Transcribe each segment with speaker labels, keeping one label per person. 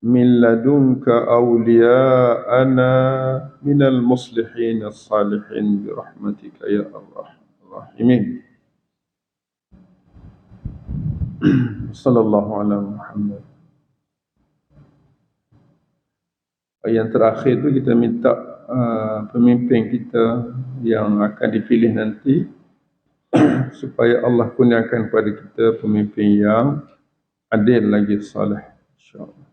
Speaker 1: min ladunka awliya'ana minal muslihin as-salihin birahmatika ya ar-rahimin. Sallallahu ala Muhammad. Yang terakhir tu kita minta pemimpin kita yang akan dipilih nanti supaya Allah kurniakan kepada kita pemimpin yang adil lagi salih, insya-Allah.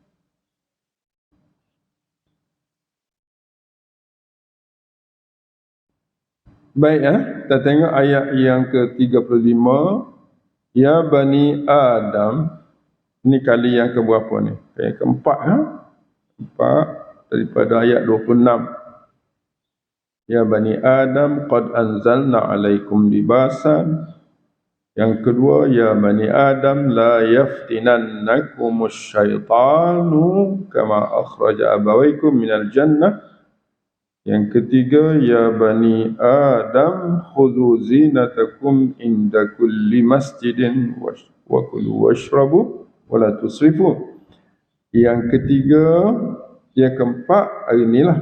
Speaker 1: Baik, kita tengok ayat yang ke-35. Ya Bani Adam. Ini kali yang keberapa ni? Yang keempat, empat daripada ayat 26. Ya Bani Adam, qad anzalna alaikum libasan. Yang kedua, ya Bani Adam, la yaftinannakumus syaitanu kama akhraja abawaikum minal jannah. Yang ketiga, ya Bani Adam, khudhu zinatakum inda kulli masjidin wa kulu washrabu wa la tusrifu. Yang ketiga, yang keempat, hari inilah.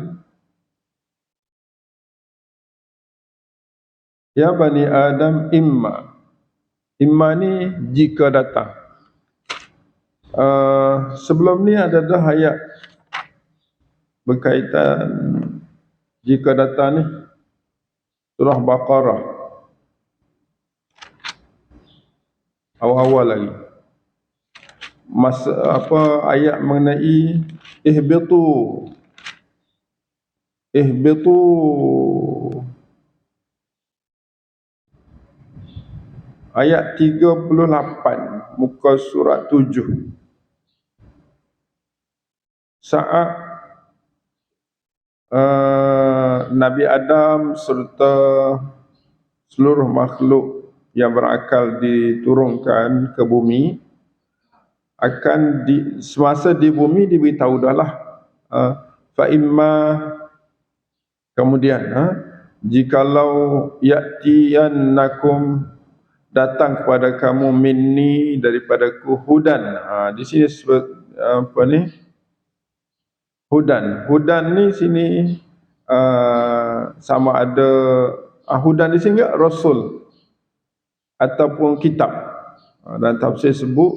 Speaker 1: Ya Bani Adam, imma. Imma ni jika datang. Sebelum ni ada dah ayat berkaitan jika datang ni, surah Baqarah awal-awal lagi. Ayat mengenai ihbitu. Ayat 38 muka surat 7. Saat Nabi Adam serta seluruh makhluk yang berakal diturunkan ke bumi, semasa di bumi diberitahu dahlah fa imma, kemudian jikalau ya'tiyannakum, datang kepada kamu, minni, daripadaku, hudan. Di sini sebut apa ni? Hudan. Hudan ni sini sama ada hudan di sini enggak rasul ataupun kitab. Dan tafsir sebut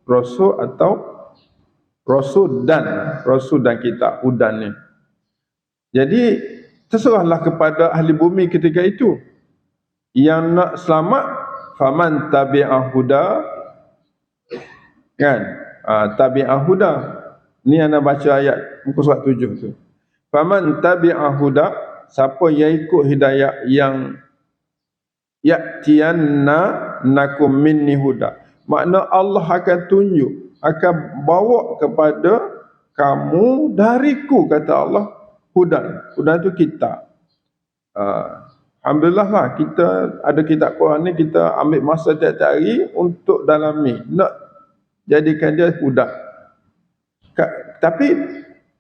Speaker 1: rasul atau rasul dan kitab, hudan ni. Jadi terserahlah kepada ahli bumi ketika itu. Yang nak selamat, faman tabi'a huda, kan? Tabi'a huda. Ni anda baca ayat muka surat 7 tu. Faman tabi'a huda, siapa yang ikut hidayah yang ya'tiyanna nakum minni huda. Makna Allah akan tunjuk, akan bawa kepada kamu dariku, kata Allah, hudan. Hudan tu kitab. Alhamdulillah lah, kita ada kitab Quran ni, kita ambil masa tiap-tiap hari untuk dalami, nak jadikan dia hudan. Tapi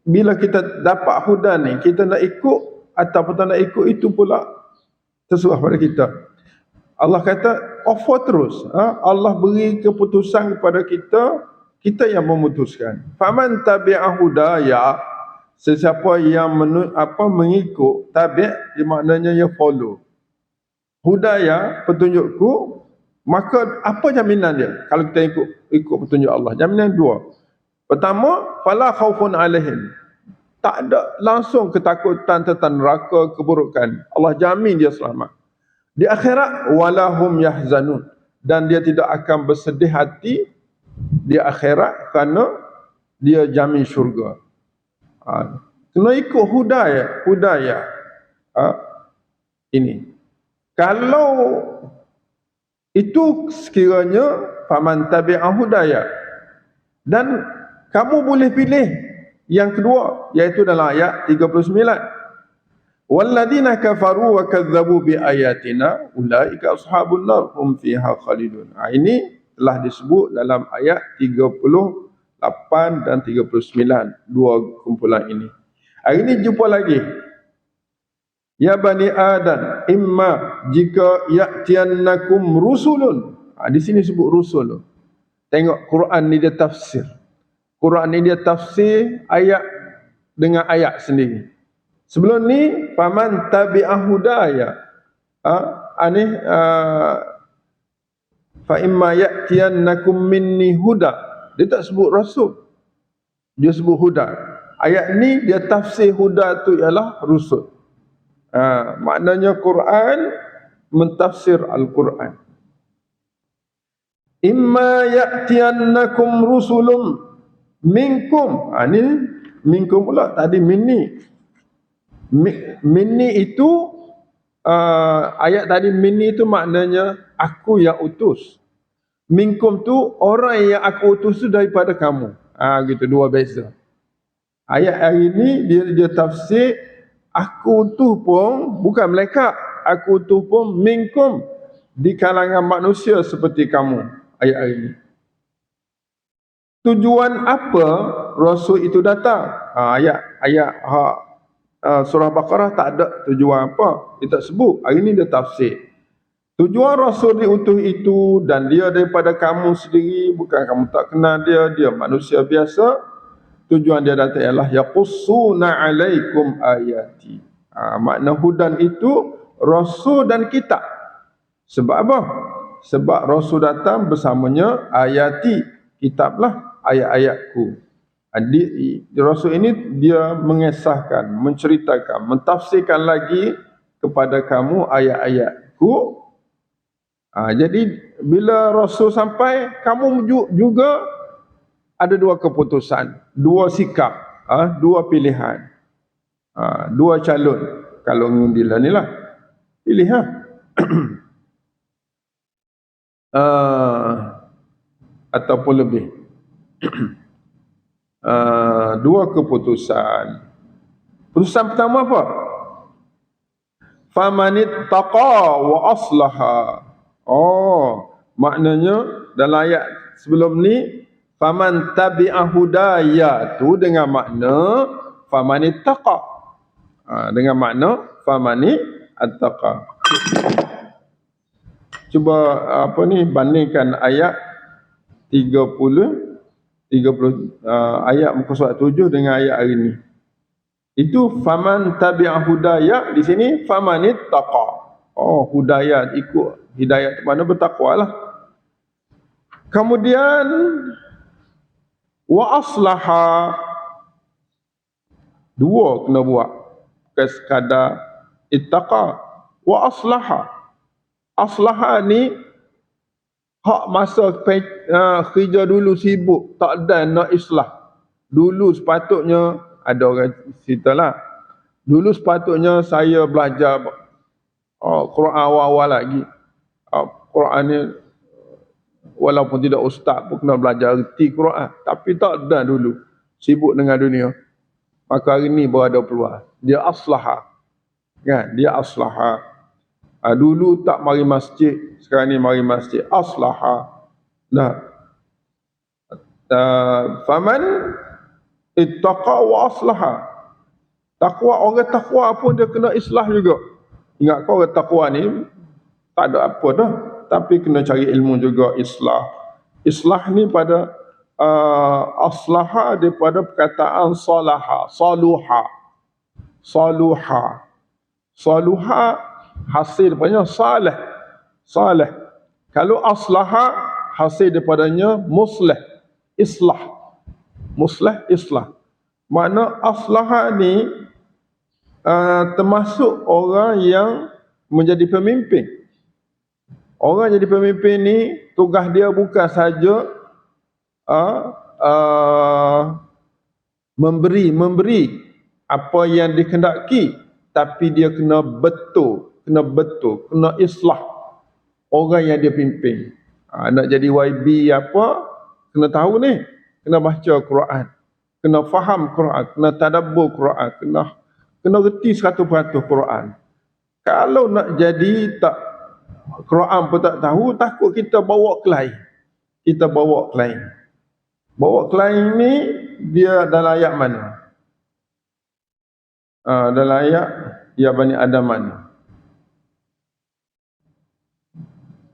Speaker 1: bila kita dapat hudan ni, kita nak ikut ataupun tak nak ikut, itu pula terserah pada kita. Allah kata offer terus. Allah beri keputusan kepada kita, kita yang memutuskan. Faman tabi'a hudaya, sesiapa yang mengikut, tabi' maknanya yang follow. Hudaya, petunjukku, maka apa jaminan dia kalau kita ikut petunjuk Allah? Jaminan dua. Pertama, fala khaufun alaihim. Tak ada langsung ketakutan tentang neraka, keburukan. Allah jamin dia selamat. Di akhirat, walahum yahzanun. Dan dia tidak akan bersedih hati di akhirat kerana dia jamin syurga. Kena ikut hudaya. Ini. Kalau itu sekiranya faman tabi'a hudaya. Dan kamu boleh pilih yang kedua, iaitu dalam ayat 39. Walladzina kafaru wa kadzdzabu bi ayatina ulaika ashabun nar hum fiha khalidun. Ini telah disebut dalam ayat 38 dan 39, dua kumpulan ini. Hari ini jumpa lagi. Ya Bani Adam, imma jika ya'tiyannakum rusulun. Di sini sebut rusul. Tengok Quran ni dia tafsir. Quran ni dia tafsir ayat dengan ayat sendiri. Sebelum ni faman tabi'a hudaya. Fa imma ya'tiyannakum minni huda. Dia tak sebut rasul. Dia sebut huda. Ayat ni dia tafsir huda tu ialah rusul. Maknanya Quran mentafsir Al-Quran. Imma ya'tiyannakum rusulum minkum. Ni minkum pula, tadi minni. Minni itu ayat tadi minni itu maknanya aku yang utus. Minkum tu orang yang aku utus tu daripada kamu. Gitu, dua beza. Ayat hari ni dia tafsir aku tu pun bukan malaikat, aku tu pun minkum, di kalangan manusia seperti kamu. Ayat hari ni. Tujuan apa rasul itu datang? Surah Baqarah tak ada tujuan apa, dia tak sebut. Hari ni dia tafsir. Tujuan rasul diutus itu, dan dia daripada kamu sendiri, bukan kamu tak kenal dia manusia biasa. Tujuan dia datang ialah yaqussuna alaikum ayati. Makna hudan itu rasul dan kitab. Sebab apa? Sebab rasul datang bersamanya ayati, kitablah ayat-ayatku. Rasul ini dia mengesahkan, menceritakan, mentafsirkan lagi kepada kamu ayat-ayatku. Jadi bila rasul sampai, kamu juga ada dua keputusan, dua sikap, dua pilihan, dua calon. Kalau ngundilah ni lah, pilih ataupun lebih. Dua keputusan. Keputusan pertama apa? Famanittaqa wa aslaha. Maknanya dalam ayat sebelum ni faman tabi'a hudaya tu dengan makna famanittaqa. Dengan makna famanittaqa. Cuba bandingkan ayat 30 ayat muka surat 7 dengan ayat hari ni. Itu faman tabi'a hudaya, di sini famanittaqa. Hudayat, ikut hidayat mana bertakwalah. Kemudian wa aslaha, dua kena buat, bukan sekadar ittaqa. Wa aslaha, aslaha ni hak masa kerja dulu sibuk, tak ada nak islah. Dulu sepatutnya, ada orang ceritalah, dulu sepatutnya saya belajar Quran awal-awal lagi. Quran ni walaupun tidak ustaz pun kena belajar erti Quran, tapi tak ada dulu, sibuk dengan dunia. Maka hari ni baru ada peluang. Dia aslaha, kan? Dia aslaha. Dulu tak mari masjid, sekarang ni mari masjid. Aslaha. Faman ittaqa wa aslaha. Takwa, orang takwa pun dia kena islah juga. Ingat kau, orang takwa ni tak ada apa dah, tapi kena cari ilmu juga, islah. Islah ni pada aslaha daripada perkataan salaha, saluha. Saluha hasil daripadanya salih. Kalau aslaha hasil daripadanya muslih, islah. Makna aslaha ni termasuk orang yang menjadi pemimpin. Orang jadi pemimpin ni tugas dia bukan saja memberi apa yang dikehendaki, tapi dia kena betul, kena islah orang yang dia pimpin. Nak jadi YB apa, kena tahu ni, kena baca Quran, kena faham Quran, kena tadabbur Quran, kena reti 100% Quran. Kalau nak jadi tak Quran pun tak tahu, takut kita bawa ke lain. Bawa ke lain ni dia dalam ayat mana? Dalam ayat ya Bani Adam mana?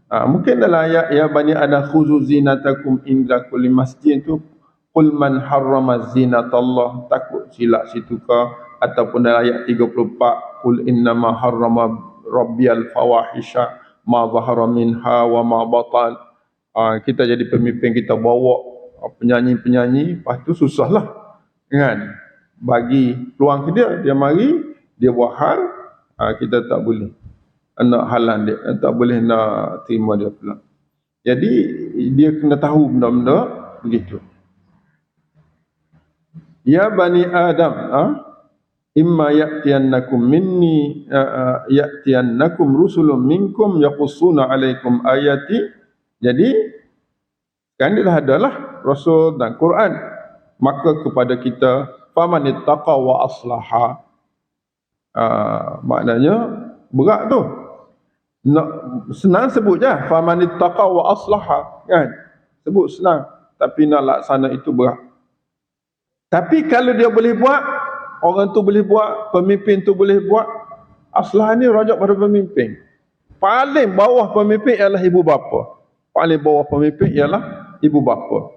Speaker 1: Mungkin dalam ayat ya bani adam khuzu zinatakum inda kulli masjid tu qul man harrama zinatallah, takut silap situ ke, ataupun dalam ayat 34 qul innama harrama rabbiyal fawahisha ma zahara minha wa ma batan. Kita jadi pemimpin, kita bawa penyanyi-penyanyi, lepas tu susahlah kan, bagi peluang ke dia mari, dia buat hal, kita tak boleh nak halang dia, tak boleh nak terima dia pula. Jadi dia kena tahu benda-benda begitu. Ya bani Adam, imma ya'tiyannakum minni ya'tiyannakum rusulun minkum yaqussuna 'alaikum ayati. Jadi kan dia dah adalah rasul dan Quran, maka kepada kita faman ittaqa wa aslaha. Maknanya berat tu. Nak senang sebut je faman ittaqa wa aslaha kan, sebut senang, tapi nak laksana itu berat. Tapi kalau dia boleh buat, orang tu boleh buat, pemimpin tu boleh buat, aslah ni rajak pada pemimpin. Paling bawah pemimpin ialah ibu bapa. Paling bawah pemimpin ialah ibu bapa.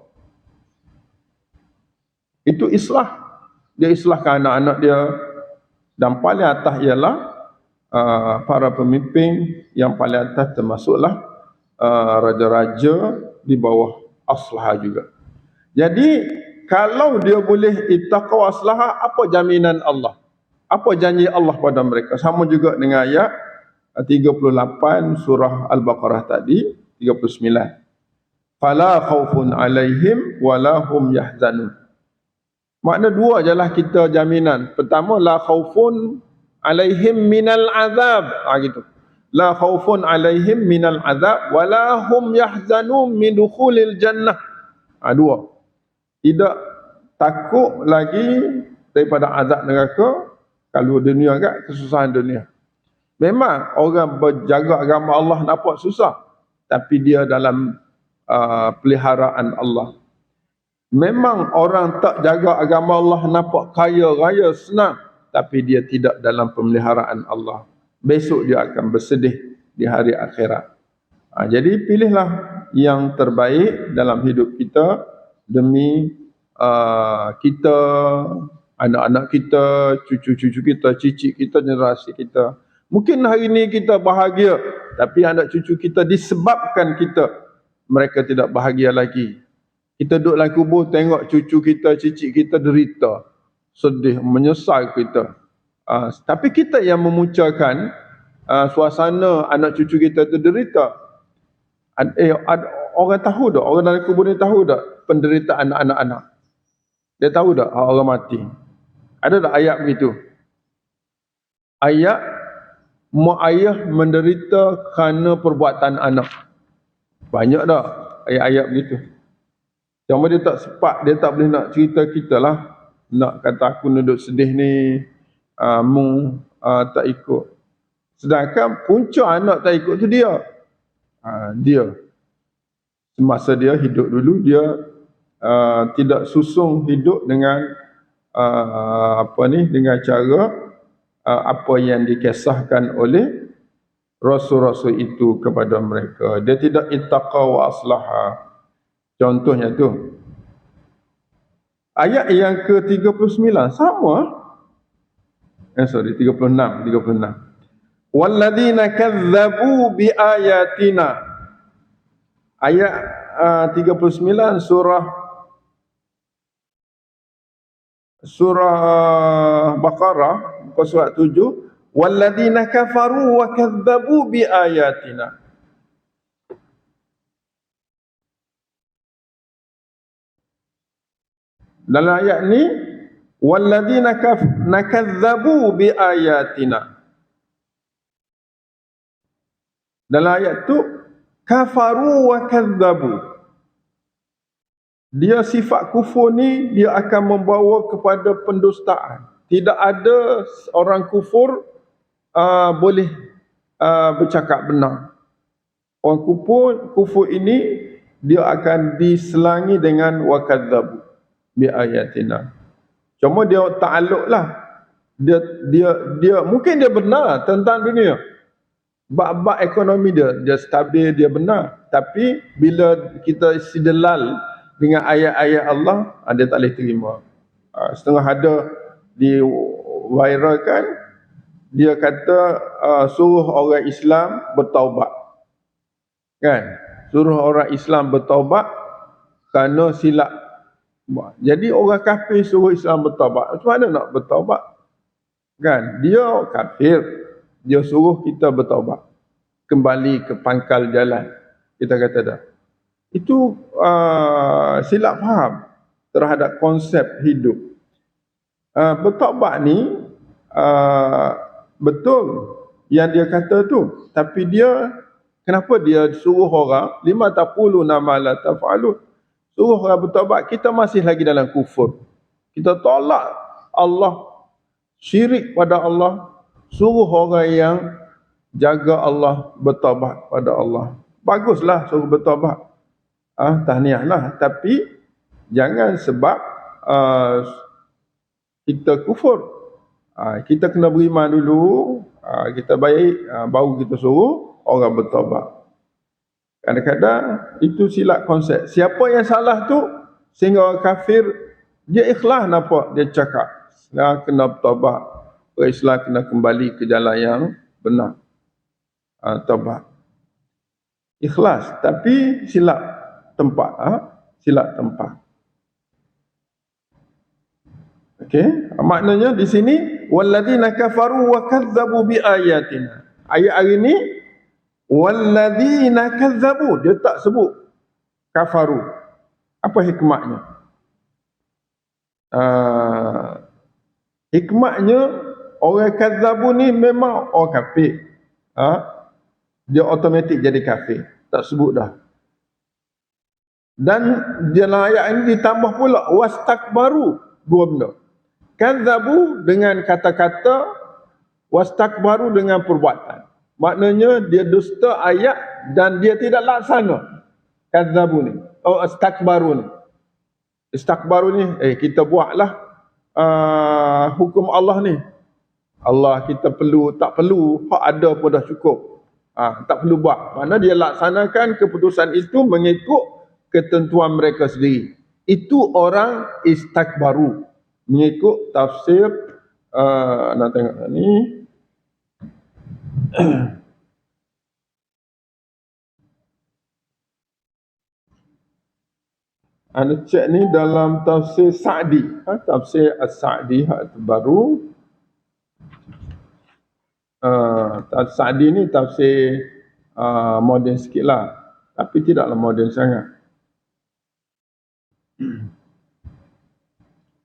Speaker 1: Itu islah. Dia islahkan anak-anak dia. Dan paling atas ialah para pemimpin, yang paling atas termasuklah raja-raja di bawah aslah juga. Jadi kalau dia boleh ittaqa wa aslaha, apa jaminan Allah? Apa janji Allah pada mereka? Sama juga dengan ayat 38 surah Al-Baqarah tadi, 39. Fala khaufun alaihim wala hum yahzanun. Makna dua ajalah kita jaminan. Pertama, la khaufun alaihim minal azab. Gitu. La khaufun alaihim minal azab wala hum yahzanun min dukhulil jannah. Dua. Tidak takut lagi daripada azab neraka kalau dunia kan, kesusahan dunia. Memang orang berjaga agama Allah nampak susah, tapi dia dalam peliharaan Allah. Memang orang tak jaga agama Allah nampak kaya raya senang, tapi dia tidak dalam pemeliharaan Allah. Besok dia akan bersedih di hari akhirat. Jadi pilihlah yang terbaik dalam hidup kita demi kita, anak-anak kita, cucu-cucu kita, cicit kita, generasi kita. Mungkin hari ini kita bahagia, tapi anak cucu kita disebabkan kita, mereka tidak bahagia lagi. Kita duduk dalam kubur tengok cucu kita, cicit kita derita, sedih, menyesal kita. Tapi kita yang memuncakan suasana anak cucu kita itu derita. Orang tahu tak? Orang dalam kubur ni tahu tak penderitaan anak-anak? Dia tahu tak orang mati? Ada tak ayat begitu? Ayat mak ayah menderita kerana perbuatan anak. Banyak tak ayat-ayat begitu? Cuma dia tak sempat, dia tak boleh nak cerita kita lah. Nak kata aku duduk sedih ni, tak ikut. Sedangkan punca anak tak ikut tu dia. Dia. Semasa dia hidup dulu, dia tidak susung hidup dengan dengan cara apa yang dikisahkan oleh rasul-rasul itu kepada mereka. Dia tidak ittaqa wa aslaha. Contohnya tu ayat yang ke-39 sama. 36. Walladzina kazzabu biayatina. Ayat 39 surah Baqarah, muka surat 7, walladzina kafaru wa kadzabu biayatina. Dalam ayat ni walladzina kadzabu biayatina. Dalam ayat tu kafaru wa kadzabu. Dia sifat kufur ni, dia akan membawa kepada pendustaan. Tidak ada orang kufur boleh bercakap benar. Orang kufur ini, dia akan diselangi dengan wa kadzabu bi ayatina. Cuma dia ta'alluq lah. Dia mungkin dia benar tentang dunia. bab ekonomi dia stabil, dia benar. Tapi bila kita istidlal dengan ayat-ayat Allah, dia tak boleh terima. Setengah ada diviralkan, dia kata suruh orang Islam bertaubat. Kan? Suruh orang Islam bertaubat kerana silap. Jadi orang kafir suruh Islam bertaubat. Macam mana nak bertaubat? Kan? Dia kafir, dia suruh kita bertaubat, kembali ke pangkal jalan. Kita kata dah. Itu silap faham terhadap konsep hidup. Bertaubat ni betul yang dia kata tu, tapi dia kenapa dia suruh orang lima taqulu nama la taf'alun, suruh orang bertaubat, kita masih lagi dalam kufur, kita tolak Allah, syirik pada Allah, suruh orang yang jaga Allah bertaubat pada Allah. Baguslah suruh bertaubat, tahniahlah, tapi jangan sebab kita kufur. Kita kena beriman dulu, kita baik, baru kita suruh orang bertaubat. Kadang-kadang itu silap konsep. Siapa yang salah tu sehingga orang kafir dia ikhlas nampak, dia cakap kena bertaubat, orang Islam kena kembali ke jalan yang benar, taubat, ikhlas, tapi silap tempat, silap tempat. Okey, maknanya di sini walladzina kafaru wa kadzdzabu biayatina. Ayat hari ni walladzina kadzdzabu, dia tak sebut kafaru. Apa hikmahnya? Hikmahnya orang kadzdzabu ni memang orang kafir. Dia automatik jadi kafir, tak sebut dah. Dan dalam ayat ini ditambah pula wastakbaru, dua benda. Kadzabu dengan kata-kata, wastakbaru dengan perbuatan. Maknanya dia dusta ayat dan dia tidak laksana. Kadzabu ni, istakbaru ni. Istakbaru ni, kita buatlah hukum Allah ni. Allah kita perlu, tak perlu, hak ada pun dah cukup. Tak perlu buat. Mana dia laksanakan keputusan itu mengikut ketentuan mereka sendiri. Itu orang istakbaru. Mengikut tafsir, nak tengok ni. Anda cek ni dalam tafsir Sa'di, tafsir As-Sa'di baru. Tafsir Sa'di ni tafsir moden sikit lah, tapi tidaklah moden sangat.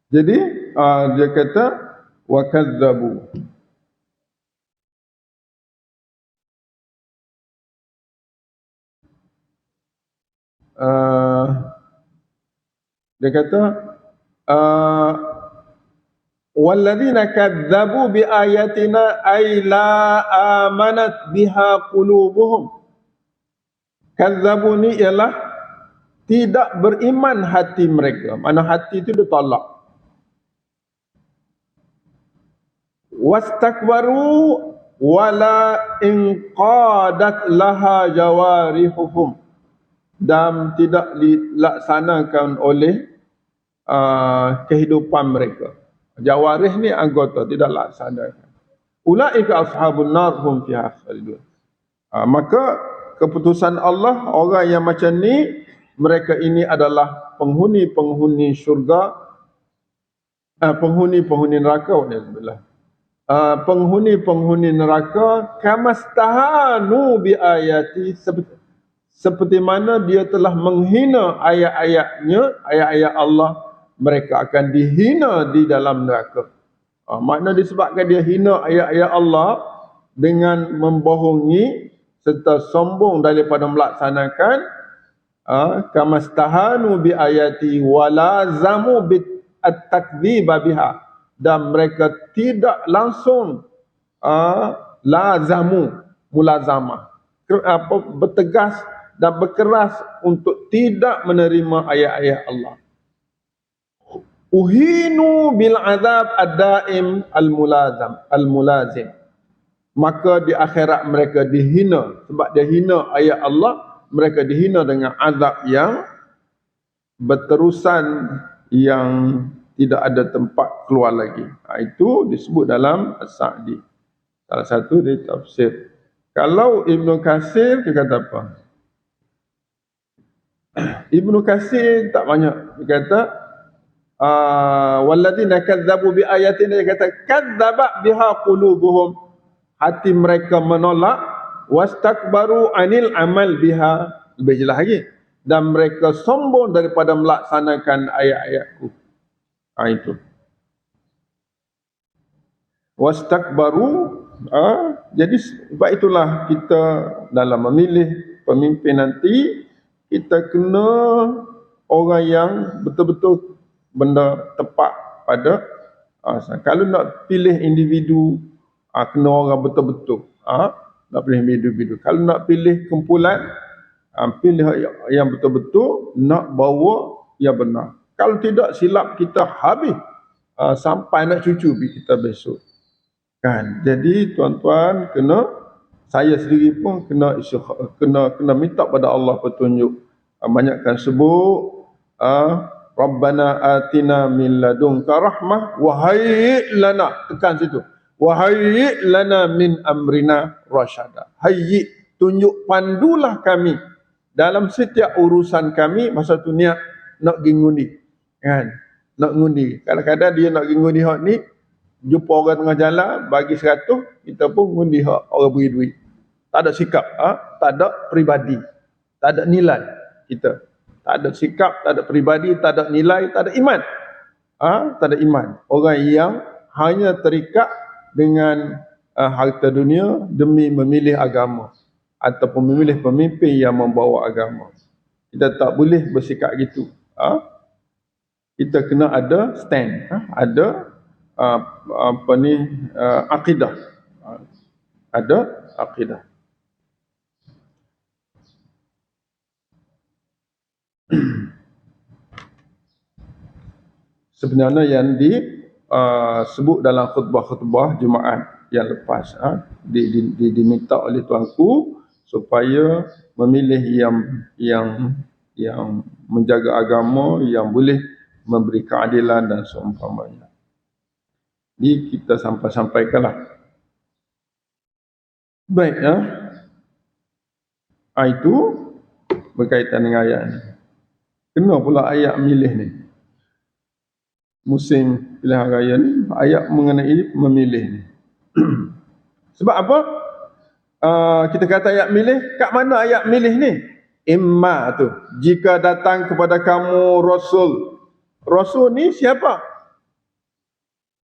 Speaker 1: Jadi dia kata wa kadzdzabu. Dia kata walladzina kadzdzabu biayatina ay la amanat biha qulubuhum. Kadzdzabu ni ialah tidak beriman hati mereka. Mana hati itu ditolak. Wastakbaru wala inqadat laha jawarihuhum, dan tidak dilaksanakan oleh kehidupan mereka. Jawarih ni anggota, tidak laksanakan. Ulaika ashabun nar hum fiha khalidun. Maka keputusan Allah, orang yang macam ni, mereka ini adalah penghuni-penghuni syurga, penghuni-penghuni neraka. Penghuni-penghuni neraka kamastahanu bi ayati, seperti mana dia telah menghina ayat-ayatnya, ayat-ayat Allah, mereka akan dihina di dalam neraka. Makna disebabkan dia hina ayat-ayat Allah dengan membohongi serta sombong daripada melaksanakan, kamastahanu bi ayati walazamu bit at-takdziba biha, dan mereka tidak langsung lazamu, mulazamah, bertegas dan berkeras untuk tidak menerima ayat-ayat Allah. Uhinu bil azab ad-daim al-mulazim. maka di akhirat mereka dihina. Sebab dia hina ayat Allah, mereka dihina dengan azab yang berterusan, yang tidak ada tempat keluar lagi. Itu disebut dalam As-Sa'di, salah satu dari tafsir. Kalau Ibnu Katsir dia kata apa? Ibnu Katsir tak banyak. Dia kata walladzina kadzabu bi ayatina, dia kata kadzaba biha qulubuhum, hati mereka menolak, wastakbaru anil amal biha, lebih jelas lagi, dan mereka sombong daripada melaksanakan ayat-ayatku. Itu wastakbaru. Jadi sebab itulah kita dalam memilih pemimpin nanti, kita kena orang yang betul-betul benda tepat pada kalau nak pilih individu, kena orang betul-betul, nak pilih individu. Kalau nak pilih kumpulan, pilih yang betul-betul nak bawa yang benar. Kalau tidak, silap kita habis, sampai nak cucu kita besok. Kan? Jadi tuan-tuan kena, saya sendiri pun kena minta pada Allah petunjuk. Banyakkan sebut Rabbana atina min ladunka rahmah wa hayyi' lana, tekan situ, wa hayyi' lana min amrina rasyada. Hayyi', tunjuk, pandulah kami dalam setiap urusan kami. Masa tu niat nak pergi ngundi, kan? Nak ngundi. Kadang-kadang dia nak pergi ngundi hak ni, jumpa orang tengah jalan bagi 100, kita pun ngundi hak orang beri duit. Tak ada sikap, tak ada peribadi, tak ada nilai kita. Tak ada sikap, tak ada peribadi, tak ada nilai, tak ada iman. Tak ada iman. Orang yang hanya terikat dengan harta dunia demi memilih agama ataupun memilih pemimpin yang membawa agama. Kita tak boleh bersikap gitu. Kita kena ada stand, ada akidah. Ada akidah. Sebenarnya yang disebut dalam khutbah-khutbah Jumaat yang lepas, diminta oleh tuanku supaya memilih yang menjaga agama, yang boleh memberi keadilan dan seumpamanya. Jadi kita sampaikanlah. Baik, itu berkaitan dengan ayat ini. Kena pula ayat milih ni. Musim pilihan raya ni, ayat mengenai memilih ni. Sebab apa? Kita kata ayat milih, kat mana ayat milih ni? Imma tu, jika datang kepada kamu Rasul. Rasul ni siapa?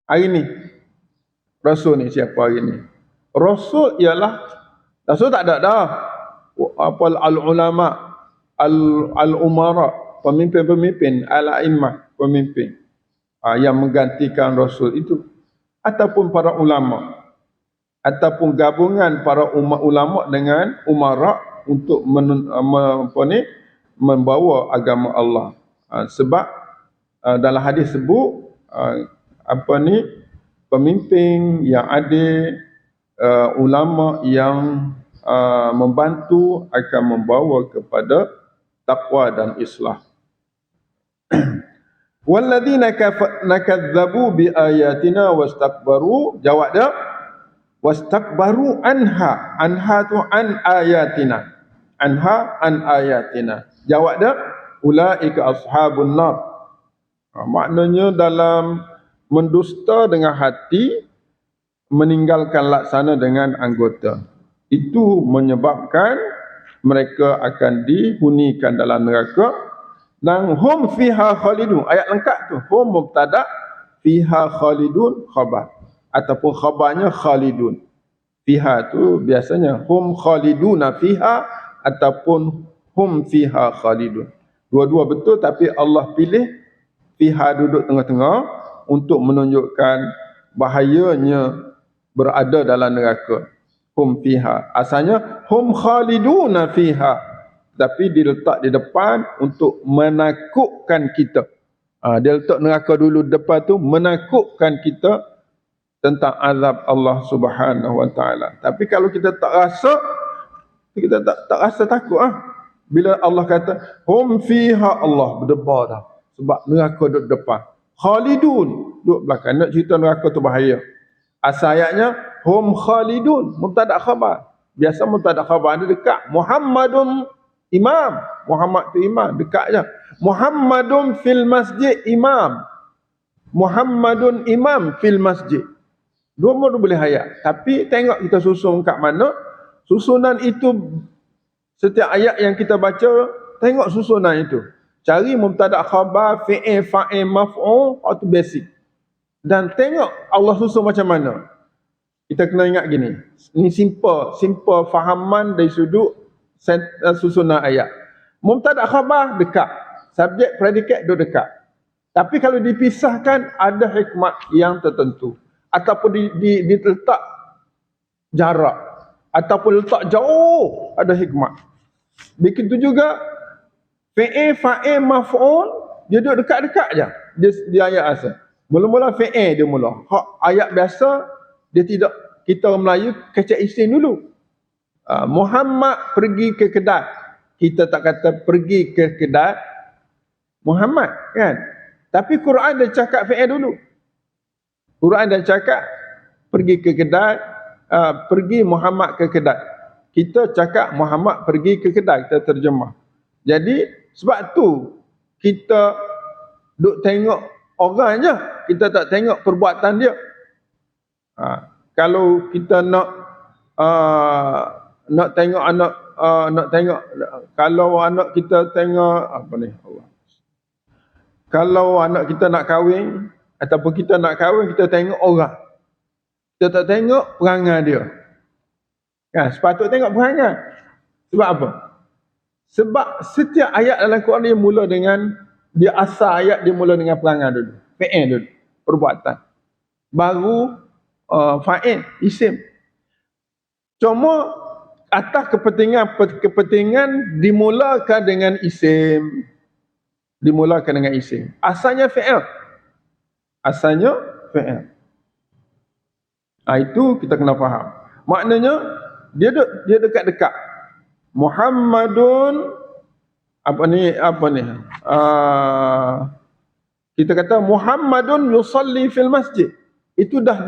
Speaker 1: Hari ni. Rasul ni siapa hari ni? Rasul ialah, Rasul tak ada dah. Al-ulama, al-umara, pemimpin-pemimpin, al-a'immah, pemimpin yang menggantikan Rasul itu, ataupun para ulama, ataupun gabungan para ulama dengan umara untuk membawa agama Allah. Sebab dalam hadis sebut pemimpin yang adil, ulama yang membantu akan membawa kepada taqwa dan islah. Walladzina kadzabu bi ayatina wastakbaru, jawab dia wastakbaru anha. Anha tu an ayatina. Anha an ayatina. Jawab dia ulaika ashabun nar. Maknanya dalam mendusta dengan hati, meninggalkan laksana dengan anggota, itu menyebabkan mereka akan dihunikan dalam neraka. Dan hum fiha khalidun, ayat lengkap tu, hum mubtada, fiha khalidun khabar, ataupun khabarnya khalidun. Fiha tu biasanya hum khaliduna fiha ataupun hum fiha khalidun. Dua-dua betul, tapi Allah pilih fiha duduk tengah-tengah untuk menunjukkan bahayanya berada dalam neraka. Hum fiha, asalnya hum khaliduna fiha, tapi diletak di depan untuk menakutkan kita. Dia letak neraka dulu depan tu, menakutkan kita tentang azab Allah Subhanahu wa taala. Tapi kalau kita tak rasa, kita tak rasa takut bila Allah kata hum fiha, Allah berdebar dah. Sebab neraka duduk depan. Khalidun duduk belakang. Nak cerita neraka tu bahaya. Asal ayatnya hum khalidun, mubtada khabar. Biasa mubtada khabar dia dekat. Muhammadun imam. Muhammad tu imam, dekat je. Muhammadun fil masjid imam. Muhammadun imam fil masjid. Dua boleh hayat. Tapi tengok kita susun kat mana. Susunan itu, setiap ayat yang kita baca, tengok susunan itu. Cari mubtada khabar, fi'il, fa'il, maf'ul, itu basic. Dan tengok Allah susun macam mana. Kita kena ingat gini. Ini simple fahaman dari sudut susunan ayat. Mubtada khabar dekat. Subjek predikat duduk dekat. Tapi kalau dipisahkan, ada hikmat yang tertentu. Ataupun diletak jarak. Ataupun letak jauh, ada hikmat. Begitu juga, fi'il, fa'il, maf'ul, dia duduk dekat-dekat je. Dia ayat asal. Mula-mula fi'il dia mula. Ayat biasa, dia tidak, kita orang Melayu kecek isim dulu. Muhammad pergi ke kedai. Kita tak kata pergi ke kedai Muhammad, kan? Tapi Quran dia cakap fi'il dulu. Quran dia cakap pergi ke kedai, pergi Muhammad ke kedai. Kita cakap Muhammad pergi ke kedai, kita terjemah. Jadi sebab tu kita duk tengok orang je, kita tak tengok perbuatan dia. Kalau kita nak tengok anak, nak tengok, kalau anak kita tengok apa ni, Allah. Kalau anak kita nak kahwin ataupun kita nak kahwin, kita tengok orang. Kita tak tengok perangai dia. Kan, sepatutnya tengok perangai. Sebab apa? Sebab setiap ayat dalam Quran dia mula dengan, dia asal ayat dia mula dengan perangai dulu. Fi'il dulu, perbuatan. Baru fa'il, isim. Cuma atas kepentingan dimulakan dengan isim. Dimulakan dengan isim. Asalnya fi'il. Asalnya fi'il. Itu kita kena faham. Maknanya dia dekat-dekat. Muhammadun apa ni? Kita kata Muhammadun yusalli fil masjid. Itu dah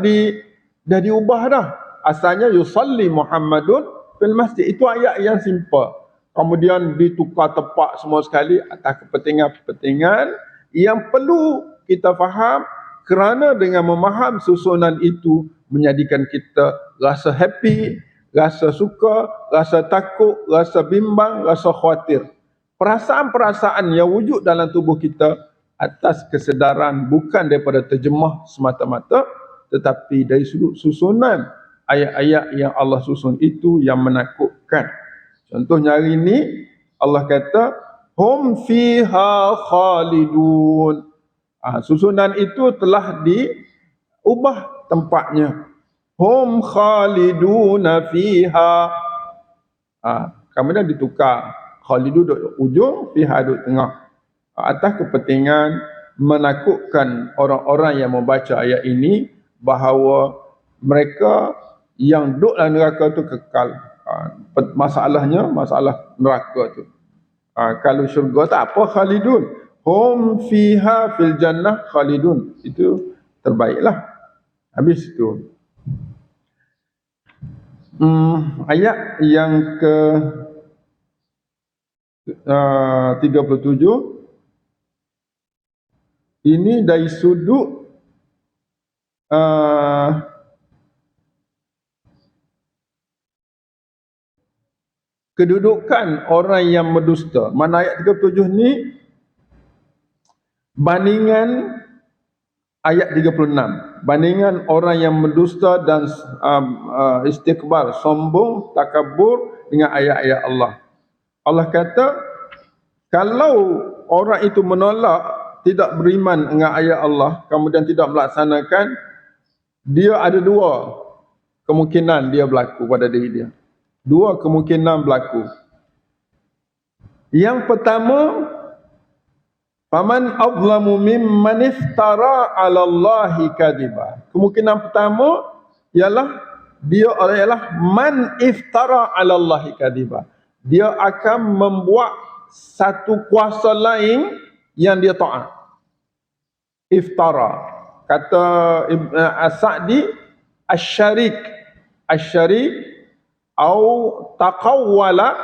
Speaker 1: diubah dah. Asalnya yusalli Muhammadun fil masjid. Itu ayat yang simple. Kemudian ditukar tepat semua sekali atas kepentingan-kepentingan yang perlu kita faham, kerana dengan memaham susunan itu menjadikan kita rasa happy, rasa suka, rasa takut, rasa bimbang, rasa khawatir. Perasaan-perasaan yang wujud dalam tubuh kita atas kesedaran bukan daripada terjemah semata-mata, tetapi dari sudut susunan ayat-ayat yang Allah susun itu yang menakutkan. Contohnya hari ini Allah kata hum fiha khalidun. Susunan itu telah diubah tempatnya. Hum khaliduna fiha. Kemudian ditukar. Khalidun duduk ujung, fiha duduk tengah. Atas kepentingan menakutkan orang-orang yang membaca ayat ini bahawa mereka yang duduk dalam neraka itu kekal. Masalahnya masalah neraka tu. Kalau syurga tak apa, khalidun. Hum fiha fil jannah khalidun. Itu terbaiklah. Habis itu. Ayat yang ke 37. Ini dari sudut kedudukan orang yang berdusta. Mana ayat 37 ni bandingan ayat 36. Bandingan orang yang berdusta dan istikbar, sombong, takabur dengan ayat-ayat Allah. Allah kata, kalau orang itu menolak, tidak beriman dengan ayat Allah, kemudian tidak melaksanakan, dia ada dua kemungkinan dia berlaku pada diri dia. Dua kemungkinan berlaku. Yang pertama, Faman azlamu mimman iftara 'ala Allahi kadiba. Kemungkinan pertama ialah dia ialah man iftara 'ala Allahi kadiba. Dia akan membuat satu kuasa lain yang dia taat. Iftara. Kata Ibn As-Sa'di asy-syarik. Asy-syarik au taqawwala.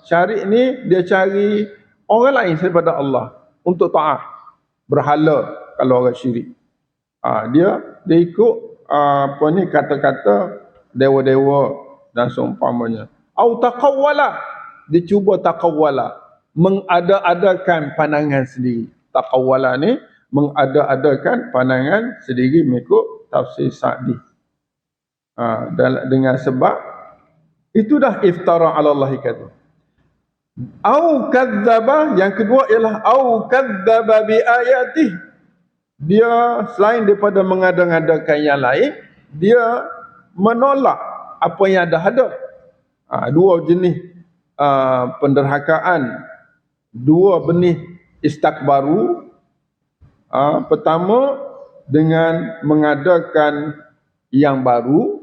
Speaker 1: Syarik ni dia cari orang lain daripada Allah untuk taat. Berhala kalau orang syirik. Dia ikut apa ni kata-kata dewa-dewa dan seumpamanya. Au taqawwala. Dia cuba taqawwala, mengada-adakan pandangan sendiri. Taqawwala ni mengada-adakan pandangan sendiri mengikut tafsir Sa'di. Dengan sebab itu dah iftara 'ala Allahi kadzib. Au kadzdzaba, yang kedua ialah au kadzdzaba bi ayatih. Dia selain daripada mengada-ngadakan yang lain, dia menolak apa yang dah ada. Dua jenis penderhakaan, dua benih istakbaru. Pertama dengan mengadakan yang baru,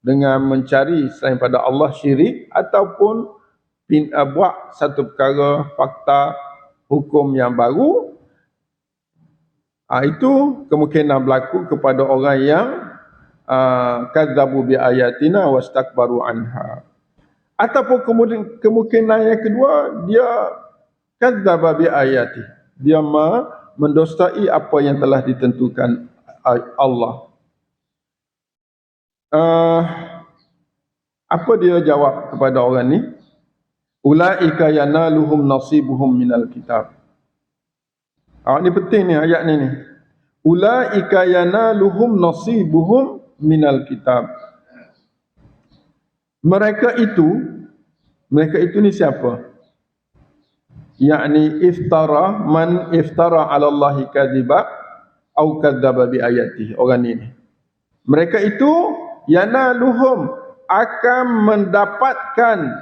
Speaker 1: dengan mencari selain pada Allah syirik, ataupun buat satu perkara fakta hukum yang baru. Itu kemungkinan berlaku kepada orang yang kadzabu bi ayatina wastakbaru anha. Ataupun kemungkinan yang kedua, dia kadzaba bi ayati, dia mendustai apa yang telah ditentukan Allah. Apa dia jawab kepada orang ni? Ulaika yanaluhum nasibuhum minal kitab. Ini penting ni ayat ni. Ulaika yanaluhum nasibuhum minal kitab. Mereka itu ni siapa? Yakni iftara, man iftara 'ala Allahi kadziba au kadzdzaba bi ayatihi. Orang ni. Mereka itu yanaluhum, akan mendapatkan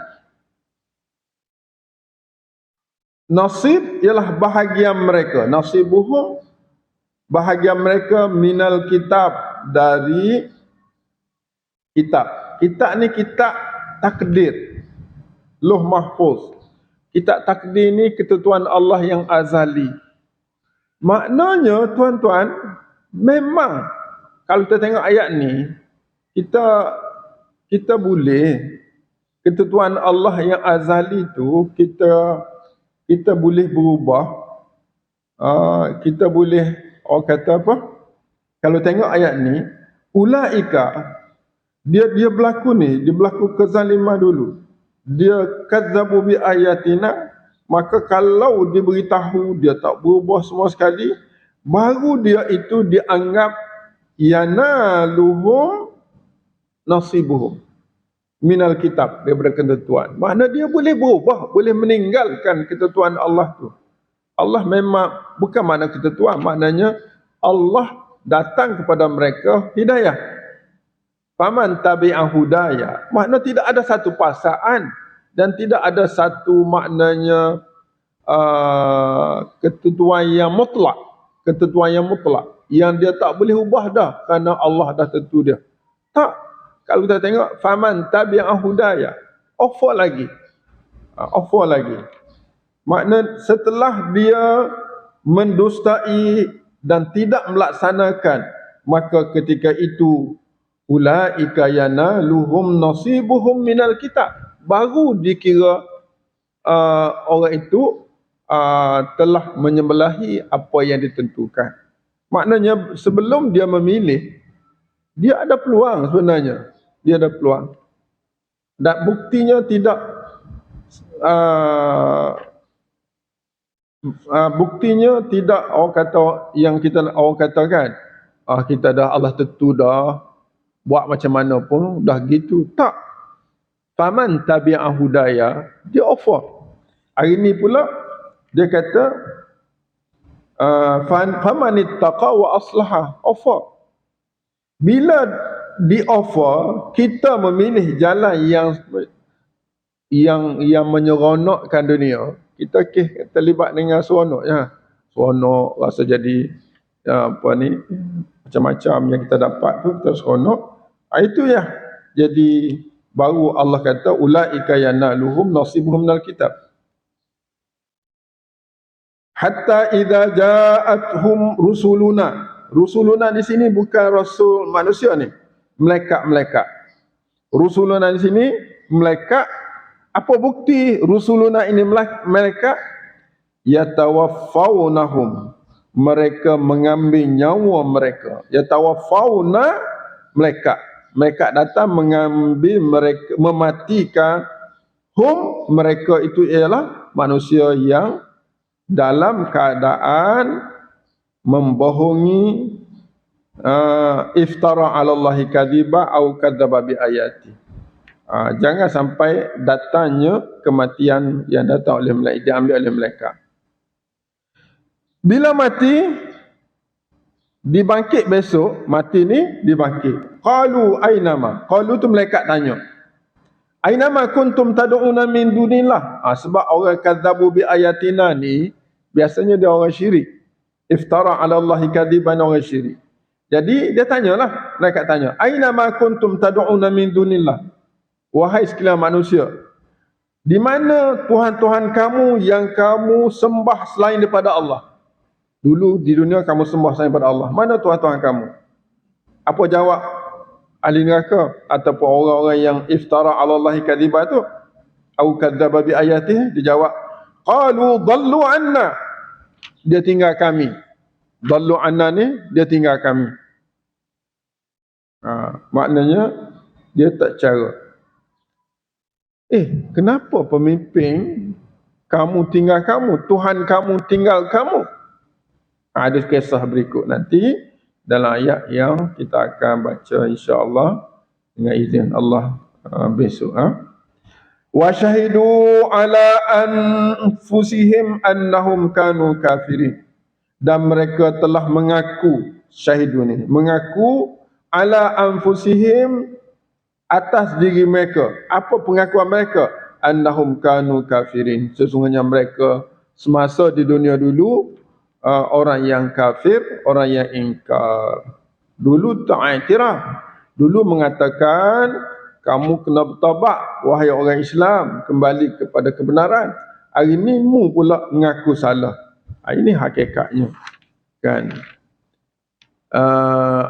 Speaker 1: nasib, ialah bahagian mereka. Nasibuhum, bahagian mereka minal kitab, dari kitab. Kitab ni kitab takdir, Lauh Mahfuz. Kitab takdir ni ketentuan Allah yang azali. Maknanya tuan-tuan, memang kalau kita tengok ayat ni, kita boleh, ketentuan Allah yang azali tu kita boleh berubah. Kita boleh, orang kata apa? Kalau tengok ayat ni, ulaika, dia berlaku ni, dia berlaku kezaliman dulu. Dia kadzabu bi ayatina, maka kalau dia beritahu, dia tak berubah semua sekali, baru dia itu dianggap yanaluhum nasibuhum minal kitab, daripada ketentuan. Makna dia boleh berubah, boleh meninggalkan ketentuan Allah tu. Allah memang bukan makna ketentuan, maknanya Allah datang kepada mereka hidayah. Faman tabi'a hudaya, makna tidak ada satu paksaan dan tidak ada satu maknanya ketentuan yang mutlak, yang dia tak boleh ubah dah kerana Allah dah tentu dia. Tak. Kalau kita tengok faman tabi'a hudaya, offer lagi. Makna setelah dia mendustai dan tidak melaksanakan, maka ketika itu ulaika yanaluhum nasibuhum minal kitab, baru dikira orang itu telah menyembelahi apa yang ditentukan. Maknanya sebelum dia memilih, dia ada peluang sebenarnya. Dia ada peluang. Dan buktinya tidak orang kata, yang kita orang katakan kita dah Allah tentu dah, buat macam mana pun dah gitu. Tak. Faman tabi'a hudaya, dia offer. Hari ni pula dia kata faman ittaqa wa aslaha, offer. Bila di offer, kita memilih jalan yang menyeronokkan dunia, kita terlibat dengan seronok ya. Seronok rasa jadi macam-macam yang kita dapat tu kita seronok. Itu ya. Jadi baru Allah kata ulaika yanaluhum nasibuhum minal kitab. Hatta idza ja'atuhum rusuluna. Rusuluna di sini bukan rasul manusia ni. Malaikat-malaikat. Rusuluna di sini malaikat. Apa bukti rusuluna ini malaikat? Yatawaffawnahum. Mereka mengambil nyawa mereka. Yatawaffawna malaikat. Malaikat datang mengambil mereka, mematikan mereka itu ialah manusia yang dalam keadaan membohongi, iftara 'ala Allahi kadhiba au kadzdzaba bi ayati. Jangan sampai datangnya kematian yang datang oleh malaikat, diambil oleh malaikat. Bila mati, dibangkit besok, mati ni dibangkit. Qalu ainama. Qalu tu malaikat tanya. Ainama kuntum tad'una min dunillah. Sebab orang kadzabu bi ayatina ni biasanya dia orang syirik. Iftara 'ala Allahi kadziban, orang syirik. Jadi dia tanyalah, malaikat tanya, ainama kuntum tad'una min dunillah. Wahai sekalian manusia, di mana tuhan-tuhan kamu yang kamu sembah selain daripada Allah? Dulu di dunia kamu sembah selain daripada Allah. Mana tuhan-tuhan kamu? Apa jawab ahli neraka ataupun orang-orang yang iftara 'ala Allahi kadziba tu? Au kadzdzaba bi ayatihi? Dia jawab, qalu dhallu 'anna. Dia tinggal kami. Dhallu 'anna ni dia tinggal kami. Maknanya dia tak cara. Kenapa pemimpin kamu tinggal kamu, Tuhan kamu tinggal kamu? Ada kisah berikut nanti dalam ayat yang kita akan baca insya-Allah dengan izin Allah besok. Wa syahidu ala anfusihim annahum kanu kafirin. Dan mereka telah mengaku, syahidu ni, mengaku ala anfusihim, atas diri mereka. Apa pengakuan mereka? Annahum kanu kafirin. Sesungguhnya mereka semasa di dunia dulu orang yang kafir, orang yang ingkar. Dulu tak iktiraf. Dulu mengatakan kamu kena bertaubat wahai orang Islam, kembali kepada kebenaran. Hari ini mu pula mengaku salah. Ini hakikatnya. Kan?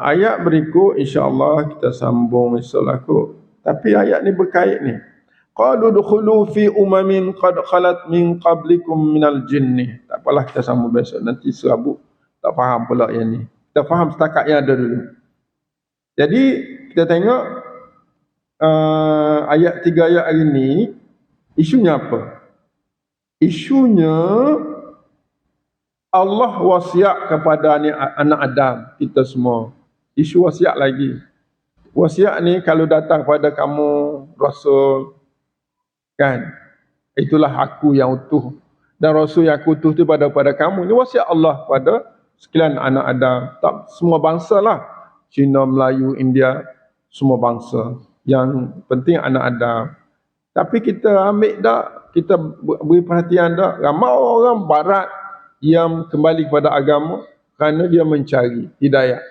Speaker 1: Ayat berikut insya-Allah kita sambung esok kot. Tapi ayat ni berkait ni. Qalu dukhulu fi umamin qad khalat min qablikum minal jinni. Tak apalah, kita sambung besok, nanti serabut tak faham pula yang ni. Kita faham setakat yang ada dulu. Jadi kita tengok ayat 3 ayat hari ni, isunya apa? Isunya Allah wasiat kepada anak Adam, kita semua. Isu wasiat lagi. Wasiat ni kalau datang pada kamu Rasul, kan, itulah aku yang utuh, dan Rasul yang aku utuh tu pada kamu. Ini wasiat Allah pada sekalian anak Adam. Tak semua bangsa lah, Cina, Melayu, India, semua bangsa. Yang penting anak Adam. Tapi kita ambil tak, kita beri perhatian tak, ramai orang barat yang kembali kepada agama kerana dia mencari hidayah.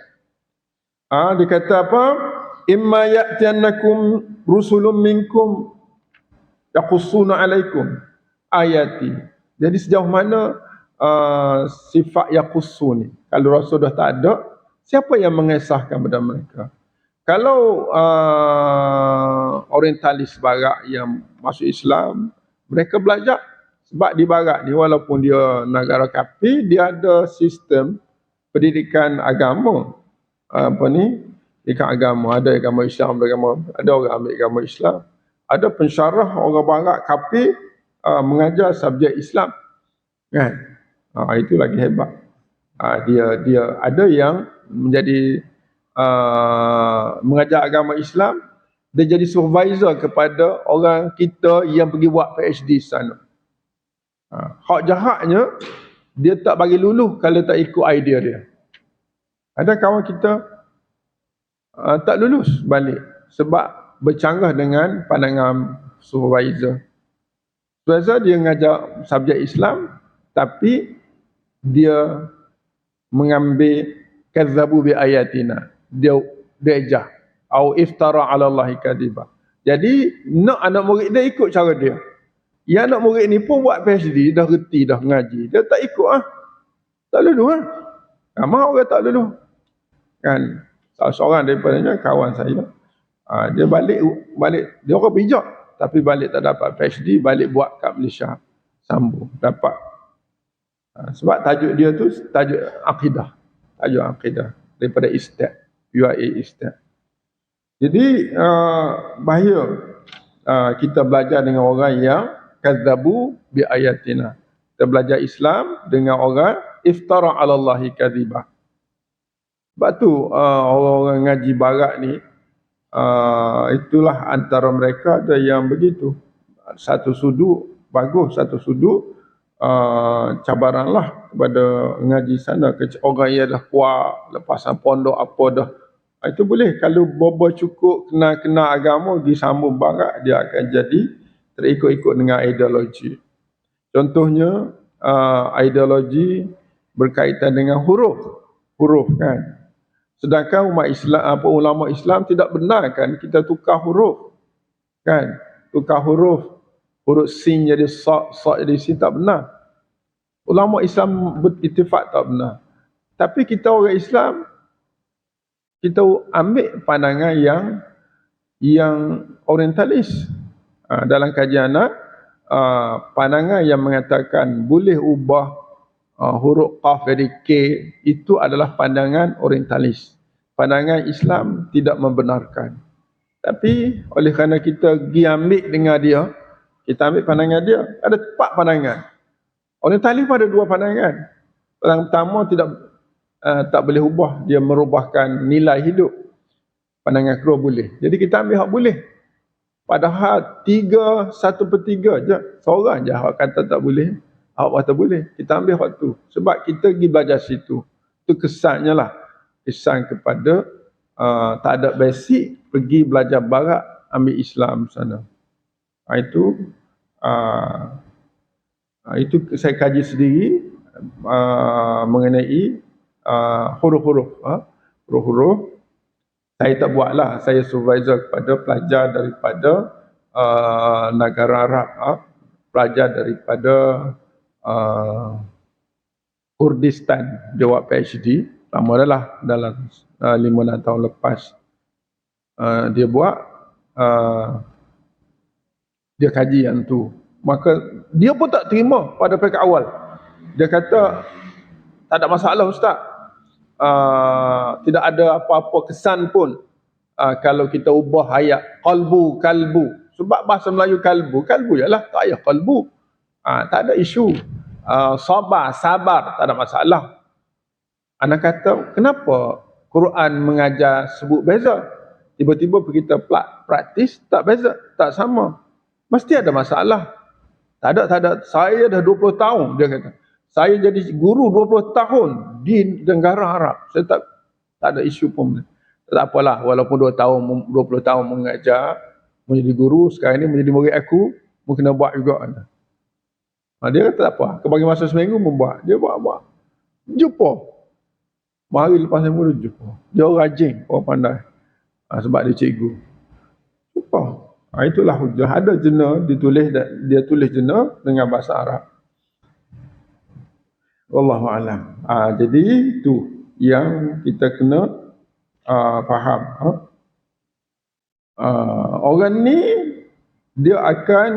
Speaker 1: Dia kata apa? Imma ya'tiyannakum rusulun minkum yaqussuna alaikum ayati. Jadi sejauh mana sifat yaqussun ni? Kalau Rasul dah tak ada, siapa yang mengesahkan kepada mereka? Kalau orientalis barat yang masuk Islam, mereka belajar. Sebab di barat ni walaupun dia negara kafir, dia ada sistem pendidikan agama. Pendidikan agama, ada agama Islam, ada orang ambil agama Islam. Ada pensyarah orang barat kafir mengajar subjek Islam. Kan? Itu lagi hebat. Dia ada yang menjadi mengajar agama Islam, dia jadi supervisor kepada orang kita yang pergi buat PhD sana. Hak jahatnya, dia tak bagi luluh kalau tak ikut idea dia. Ada kawan kita tak lulus balik sebab bercanggah dengan pandangan supervisor. Ustazah dia ngajar subjek Islam, tapi dia mengambil kazzabu bi ayatina. Dia ejah. Au iftara ala Allahi kadiba. Jadi nak anak murid dia ikut cara dia. Yang anak murid ni pun buat PhD, dah reti, dah mengaji. Dia tak ikut tak lulu Ramai orang tak lulu. Kan, salah seorang daripadanya kawan saya. Dia balik dia orang bijak, tapi balik tak dapat PhD, balik buat kat Malaysia. Sambung dapat. Sebab tajuk dia tu tajuk akidah. Tajuk akidah daripada Istad, UIA Istad. Jadi bahaya kita belajar dengan orang yang kazzabu bi ayatina. Kita belajar Islam dengan orang iftara 'ala Allahi kadhiba. Sebab tu orang-orang ngaji barat ni itulah antara mereka ada yang begitu. Satu sudut bagus, satu sudut cabaranlah kepada ngaji sana. Orang yang dah kuat, lepasan pondok apa dah, itu boleh. Kalau bobo cukup kena agama, pergi sambung barat, dia akan jadi terikut-ikut dengan ideologi. Contohnya ideologi berkaitan dengan huruf kan. Sedangkan umat Islam, ulama Islam tidak benarkan kita tukar huruf kan. Tukar huruf sin jadi sa jadi sin, tak benar. Ulama Islam berittifaq tak benar. Tapi kita orang Islam, kita ambil pandangan yang orientalis. Dalam kajian pandangan yang mengatakan boleh ubah huruf qaf jadi k, itu adalah pandangan orientalis. Pandangan Islam tidak membenarkan. Tapi oleh kerana kita pergi ambil dengan dia, kita ambil pandangan dia, ada 4 pandangan. Orientalis pun ada 2 pandangan. Pandangan pertama tak boleh ubah, dia merubahkan nilai hidup. Pandangan kedua boleh. Jadi kita ambil hak boleh. Padahal 1/3 je, seorang je hak kata tak boleh, hak kata boleh. Kita ambil hak tu. Sebab kita pergi belajar situ. Itu kesannya lah. Kesan kepada tak ada basic, pergi belajar barat, ambil Islam sana. Itu saya kaji sendiri mengenai huruf-huruf. Saya tak buatlah, saya supervisor kepada pelajar daripada negara Arab, pelajar daripada Kurdistan, dia buat PhD, lama dah lah, dalam 5-6 tahun lepas. Dia buat, dia kaji yang tu. Maka dia pun tak terima pada peringkat awal. Dia kata, tak ada masalah Ustaz. Tidak ada apa-apa kesan pun kalau kita ubah ayat qalbu, kalbu. Sebab bahasa Melayu kalbu ialah tak payah qalbu. Tak ada isu. Sabar, tak ada masalah. Anak kata, kenapa Quran mengajar sebut beza? Tiba-tiba kita praktis, tak beza, tak sama. Mesti ada masalah. Tak ada. Saya dah 20 tahun, dia kata. Saya jadi guru 20 tahun di negara Arab. Saya tak ada isu pun. Tak apalah, walaupun 20 tahun mengajar, menjadi guru, sekarang ni menjadi murid aku, mungkin kena buat juga. Dia kata tak apa, kebagi masa seminggu membuat. Dia buat. Jumpa. Hari lepas seminggu dia jumpa. Dia orang rajin, orang pandai. Sebab dia cikgu. Jumpa. Itulah hujah. Ada jena dia tulis jena dengan bahasa Arab. Wallahu alam. Jadi itu yang kita kena faham. Orang ni dia akan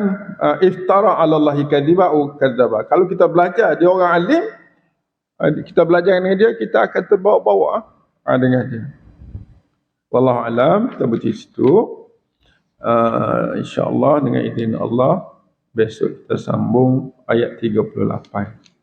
Speaker 1: iftara 'ala Allahi kadhiba au kadzaba. Kalau kita belajar dia orang alim, kita belajar dengan dia, kita akan terbawa-bawa dengan dia. Wallahu alam. Kita berhenti situ. InsyaAllah dengan izin Allah besok kita sambung ayat 38.